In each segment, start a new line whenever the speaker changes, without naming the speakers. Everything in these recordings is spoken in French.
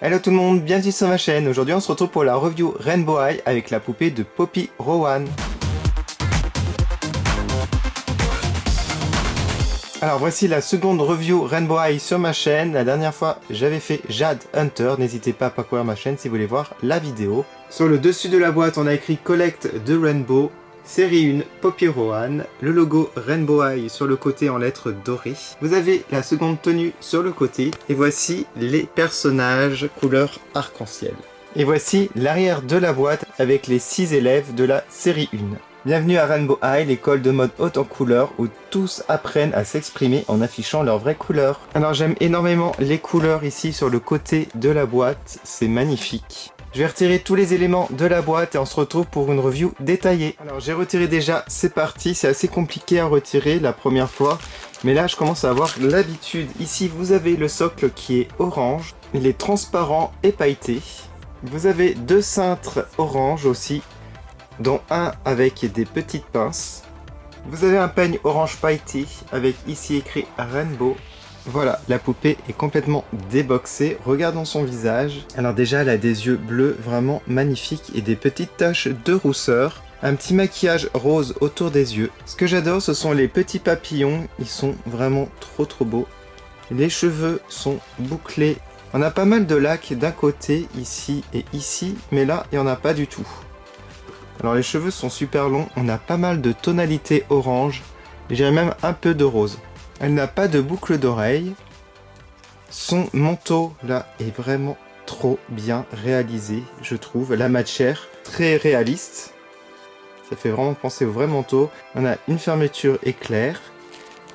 Hello tout le monde, bienvenue sur ma chaîne. Aujourd'hui on se retrouve pour la review Rainbow High avec la poupée de Poppy Rowan. Alors voici la seconde review Rainbow High sur ma chaîne. La dernière fois j'avais fait Jade Hunter, n'hésitez pas à parcourir ma chaîne si vous voulez voir la vidéo. Sur le dessus de la boîte on a écrit Collect de Rainbow, série 1 Poppy Rowan, le logo Rainbow High sur le côté en lettres dorées. Vous avez la seconde tenue sur le côté et voici les personnages couleur arc-en-ciel. Et voici l'arrière de la boîte avec les 6 élèves de la série 1. Bienvenue à Rainbow High, l'école de mode haute en couleurs où tous apprennent à s'exprimer en affichant leurs vraies couleurs. Alors j'aime énormément les couleurs ici sur le côté de la boîte, c'est magnifique. Je vais retirer tous les éléments de la boîte et on se retrouve pour une review détaillée. Alors j'ai retiré déjà, c'est parti, c'est assez compliqué à retirer la première fois. Mais là je commence à avoir l'habitude. Ici vous avez le socle qui est orange, il est transparent et pailleté. Vous avez 2 cintres orange aussi, dont un avec des petites pinces. Vous avez un peigne orange pailleté avec ici écrit Rainbow. Voilà, la poupée est complètement déboxée. Regardons son visage. Alors déjà, elle a des yeux bleus vraiment magnifiques et des petites taches de rousseur. Un petit maquillage rose autour des yeux. Ce que j'adore, ce sont les petits papillons. Ils sont vraiment trop beaux. Les cheveux sont bouclés. On a pas mal de lacs d'un côté, ici et ici, mais là, il n'y en a pas du tout. Alors les cheveux sont super longs. On a pas mal de tonalités orange. Et j'ai même un peu de rose. Elle n'a pas de boucle d'oreille. Son manteau là est vraiment trop bien réalisé, je trouve. La matière très réaliste. Ça fait vraiment penser au vrai manteau. On a une fermeture éclair.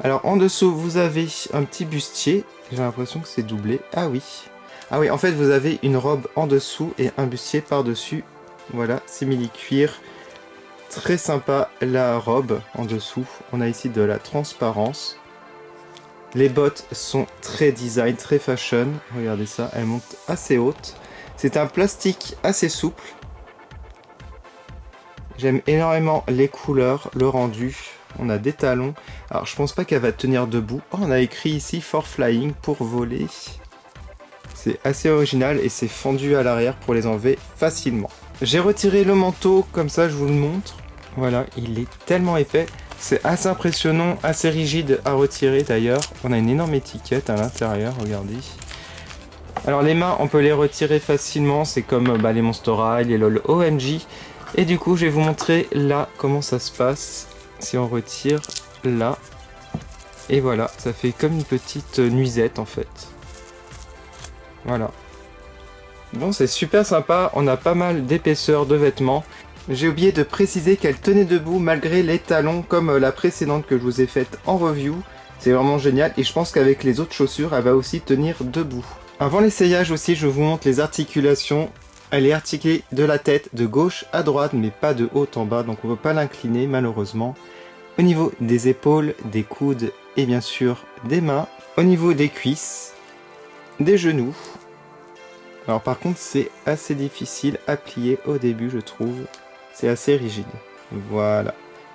Alors en dessous vous avez un petit bustier. J'ai l'impression que c'est doublé. Ah oui, en fait vous avez une robe en dessous et un bustier par dessus. Voilà, simili cuir. Très sympa la robe en dessous. On a ici de la transparence. Les bottes sont très design, très fashion. Regardez ça, elles montent assez hautes. C'est un plastique assez souple. J'aime énormément les couleurs, le rendu. On a des talons. Alors je pense pas qu'elle va tenir debout. Oh, on a écrit ici for flying, pour voler. C'est assez original et c'est fendu à l'arrière pour les enlever facilement. J'ai retiré le manteau, comme ça je vous le montre. Voilà, il est tellement épais. C'est assez impressionnant, assez rigide à retirer d'ailleurs. On a une énorme étiquette à l'intérieur, regardez. Alors les mains, on peut les retirer facilement. C'est comme les Monster High, les LOL OMG. Et du coup, je vais vous montrer là comment ça se passe. Si on retire là. Et voilà, ça fait comme une petite nuisette en fait. Voilà. Bon, c'est super sympa. On a pas mal d'épaisseur de vêtements. J'ai oublié de préciser qu'elle tenait debout malgré les talons comme la précédente que je vous ai faite en review. C'est vraiment génial et je pense qu'avec les autres chaussures, elle va aussi tenir debout. Avant l'essayage aussi, je vous montre les articulations. Elle est articulée de la tête de gauche à droite mais pas de haut en bas, donc on ne peut pas l'incliner malheureusement. Au niveau des épaules, des coudes et bien sûr des mains. Au niveau des cuisses, des genoux. Alors par contre c'est assez difficile à plier au début je trouve. C'est assez rigide. Voilà.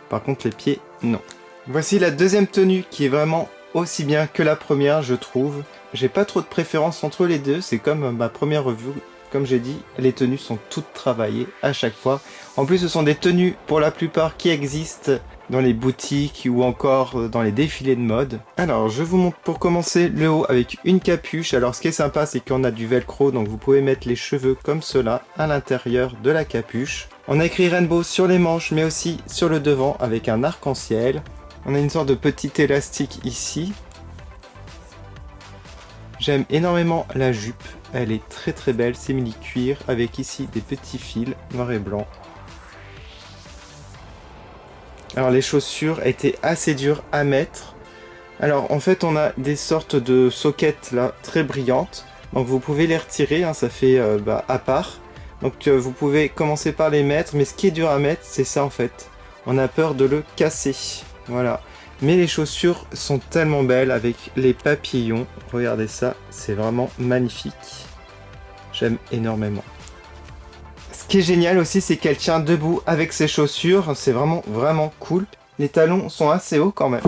Par contre, les pieds, non. Voici la deuxième tenue qui est vraiment aussi bien que la première, je trouve. J'ai pas trop de préférence entre les deux. C'est comme ma première review. Comme j'ai dit, les tenues sont toutes travaillées à chaque fois. En plus, ce sont des tenues pour la plupart qui existent dans les boutiques ou encore dans les défilés de mode. Alors, je vous montre pour commencer le haut avec une capuche. Alors, ce qui est sympa, c'est qu'on a du velcro, donc vous pouvez mettre les cheveux comme cela à l'intérieur de la capuche. On a écrit Rainbow sur les manches, mais aussi sur le devant avec un arc-en-ciel. On a une sorte de petit élastique ici. J'aime énormément la jupe. Elle est très belle, simili cuir, avec ici des petits fils noir et blanc. Alors les chaussures étaient assez dures à mettre. Alors en fait on a des sortes de sockets là très brillantes. Donc vous pouvez les retirer, ça fait à part. Donc vous pouvez commencer par les mettre. Mais ce qui est dur à mettre c'est ça en fait. On a peur de le casser. Voilà. Mais les chaussures sont tellement belles avec les papillons. Regardez ça, c'est vraiment magnifique. J'aime énormément. Ce qui est génial aussi, c'est qu'elle tient debout avec ses chaussures. C'est vraiment cool. Les talons sont assez hauts quand même.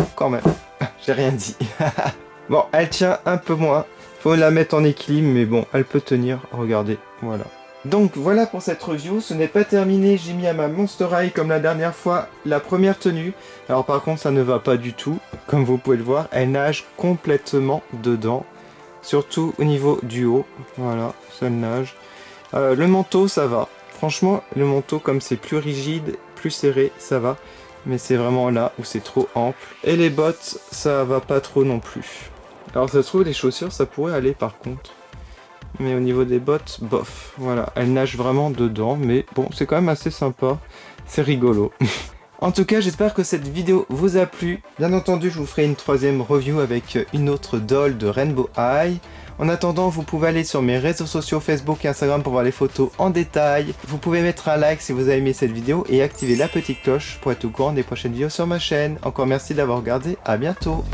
J'ai rien dit. Bon, elle tient un peu moins. Il Faut la mettre en équilibre, mais bon, elle peut tenir, regardez, voilà. Donc voilà pour cette review, ce n'est pas terminé, j'ai mis à ma Monster High comme la dernière fois la première tenue. Alors par contre ça ne va pas du tout, comme vous pouvez le voir, elle nage complètement dedans. Surtout au niveau du haut, voilà, ça nage. Le manteau ça va, franchement le manteau comme c'est plus rigide, plus serré, ça va. Mais c'est vraiment là où c'est trop ample. Et les bottes, ça va pas trop non plus. Alors ça se trouve les chaussures ça pourrait aller par contre. Mais au niveau des bottes, bof. Voilà, elle nage vraiment dedans, mais bon, c'est quand même assez sympa. C'est rigolo. En tout cas, j'espère que cette vidéo vous a plu. Bien entendu, je vous ferai une troisième review avec une autre doll de Rainbow High. En attendant, vous pouvez aller sur mes réseaux sociaux Facebook et Instagram pour voir les photos en détail. Vous pouvez mettre un like si vous avez aimé cette vidéo et activer la petite cloche pour être au courant des prochaines vidéos sur ma chaîne. Encore merci d'avoir regardé, à bientôt.